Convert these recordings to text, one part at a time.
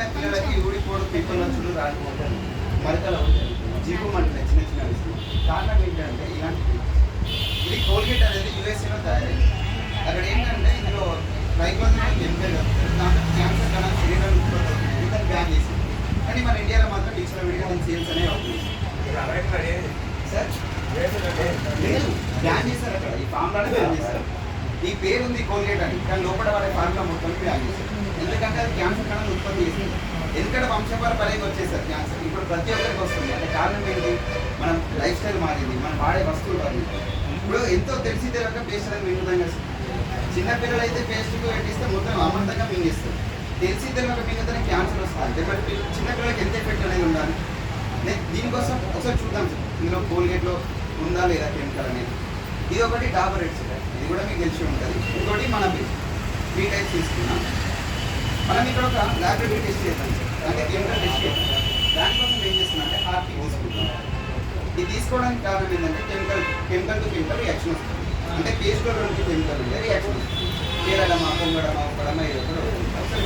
చిన్న పిల్లలకి ఊడిపోవడం పీపుల్ వచ్చుడు రాకపోతారు మరకలు అవుతాయి జీపు అంటున్నాయి చిన్న చిన్న విషయం. కారణం ఏంటంటే ఇలాంటి ఇది కోల్గేట్ అనేది యూఎస్ఏలో తయారైంది. అక్కడ ఏంటంటే ఇందులో ట్రైక్లోజన్ కెమికల్ దాంట్లో క్యాన్సర్ కణాలు శరీరాన్ని ఉత్పత్తి అవుతుంది దాన్ని బ్యాన్ చేసింది. కానీ మన ఇండియాలో మాత్రం డిజిటల్ మీడియా దాని సేల్స్ అనేవి అవుతుంది సార్. లేదు బ్యాన్ చేశారు అక్కడ ఈ ఫార్ములానే బ్యాన్ చేశారు. ఈ పేరు ఉంది కోల్గేట్ అని కానీ లోపల వాళ్ళ ఫార్ములా మొత్తం బ్యాన్ చేశారు. ఎందుకంటే అది క్యాన్సర్ కణాలు ఉత్పత్తి చేసింది. ఎందుకంటే వంశపారంపర్యంగా వచ్చేసారు క్యాన్సర్ ఇప్పుడు ప్రతి ఒక్కరికి వస్తుంది. అంటే కారణం ఏంటి? మనం లైఫ్ స్టైల్ మారింది, మనం వాడే వస్తువులు మారింది. ఇప్పుడు ఎంతో తెలిసి తెలియక పేస్ట్ అని మింగుతాం కదా. చిన్నపిల్లలు అయితే పేస్ట్కు పెట్టిస్తే మొత్తం అమంతంగా మింగిస్తారు. తెలిసి తెలియక మింగితేనే క్యాన్సర్ వస్తుంది. బట్ చిన్నపిల్లలకి ఎంత ఎఫెక్ట్ అనేది ఉండాలి. దీనికోసం ఒకసారి చూద్దాం సార్ ఇందులో కోల్గేట్లో ఉందా లేదా కెమికల్ అనేది. ఇది ఒకటి డాబర్ రెడ్ సార్, ఇది కూడా మీకు తెలిసి ఉంటుంది. ఇంకోటి మన పేస్ట్ 3 టైప్స్ తీసుకున్నాం. మనం ఇక్కడ ఒక ల్యాబొరేటరీ టెస్ట్ చేద్దాం సార్, అంటే కెమికల్ టెస్ట్ చేద్దాం. దానికోసం ఏం చేస్తున్నాం అంటే ఆర్టీ తీసుకుంటాం. ఇది తీసుకోవడానికి కారణం ఏంటంటే కెమికల్ టు కెమికల్ రియాక్షన్ వస్తుంది. అంటే పేస్ట్లో 2 కెమికల్ ఉంటే రియాక్షన్ వస్తుంది. కేరళమా పొంగడమా ఒకడమా ఏదో ఒకటి ఒకసారి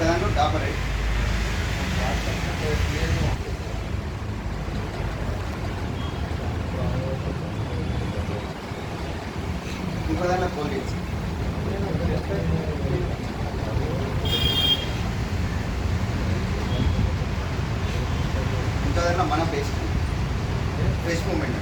దాంట్లో డాబర్ రెడ్ ఇంకో దాంట్లో కోల్గేట్ ఇంకో దాంట్లో మన పేస్ట్ ఫ్రెష్ మూమెంట్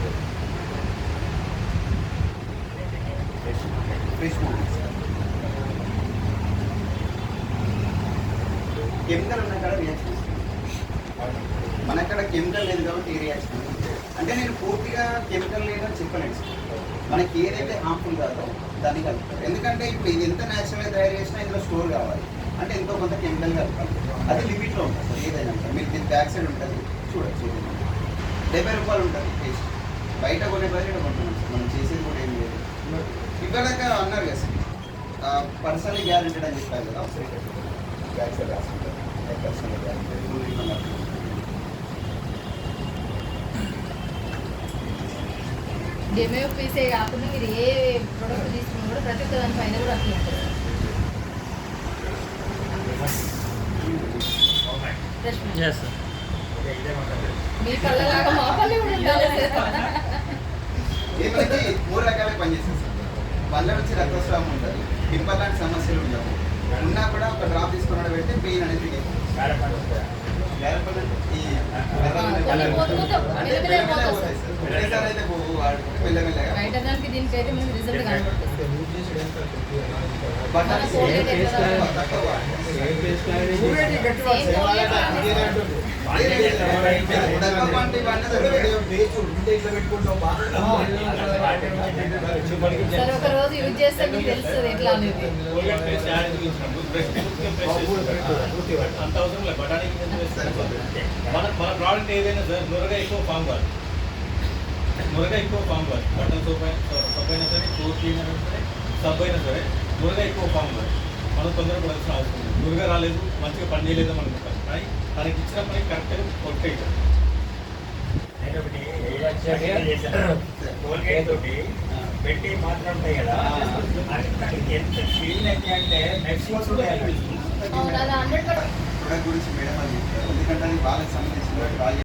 కెమికల్ ఉన్న కాడ రియాక్షన్ మన అక్కడ కెమికల్ లేదు కాబట్టి ఈ రియాక్షన్. అంటే నేను పూర్తిగా కెమికల్ లేదని చెప్పలేదు. మనకి ఏదైతే హార్మ్ఫుల్ కాదో దాన్ని కలుపుతారు. ఎందుకంటే ఇప్పుడు ఇది ఎంత న్యాచురల్గా తయారు చేసినా ఇందులో స్టోర్ కావాలి అంటే ఎంతో కొంత కెమికల్ కలపాలి. అది లిమిట్లో ఉంటుంది సార్. ఏదైనా మీరు దీని బ్యాక్ సైడ్ ఉంటుంది చూడొచ్చు. 70 రూపాయలు ఉంటుంది టేస్ట్. బయట కొనే బయట కొంటున్నాం సార్. మనం చేసేది కూడా ఏం లేదు. ఇవ్వడాక అన్నారు కదా సార్ పర్సనల్ గ్యారెంటెడ్ అని చెప్పారు కదా. ఒకసారి బ్యాక్ సైడ్ రాసుకుంటారు పర్సనల్ గ్యారెంటెడ్. డెమో పీసే కాకుండా మీరు ఏ ప్రోడక్ట్ తీసుకున్నా కూడా ప్రతి ఒక్క దాని పైన కూడా అట్లా ఉంటుంది. మీ కళ్ళలాగా మా పల్లె కూడా ఉండాలి. ఏమైతే 3 రకాలే పనిచేస్తుంది సార్. పళ్ళ నుంచి రక్తస్రావం ఉంటుంది, పింపల్ లాంటి సమస్యలు ఉండవు. ఉన్నా కూడా ఒక డ్రాప్ తీసుకున్నాడు పెడితే పెయిన్ అనేది దీనికైతే మనకి రిజల్ట్ కనబడుతుంది. సార్ ఒక రోజు యూజ్ చేస్తే మీకు తెలుస్తుంది ఎట్లా అనేది. మన ప్రోడక్ట్ ఏదైనా సార్ మురగా ఎక్కువ ఫామ్ కాదు. బట్టన్ సోప్ అయినా సరే, ఫ్లోర్ క్లీనర్ అయినా సరే, సబ్ అయినా సరే మురగా ఎక్కువ ఫామ్ కాదు. మనం తొందరగా పడాల్సిన అవసరం లేదు. మురగా రాలేదు, మంచిగా పని చేయలేదు అనుకుంటాం. కానీ తనకి ఇచ్చిన పని కరెక్ట్గా కొట్టే పెట్టి మాత్రం ఉంటాయి కదా. ఎంత ఫీల్ అయితే అంటే నెక్స్ట్ గురించి మేడం అని చెప్తారు. ఎందుకంటే అది వాళ్ళకి సంబంధించిన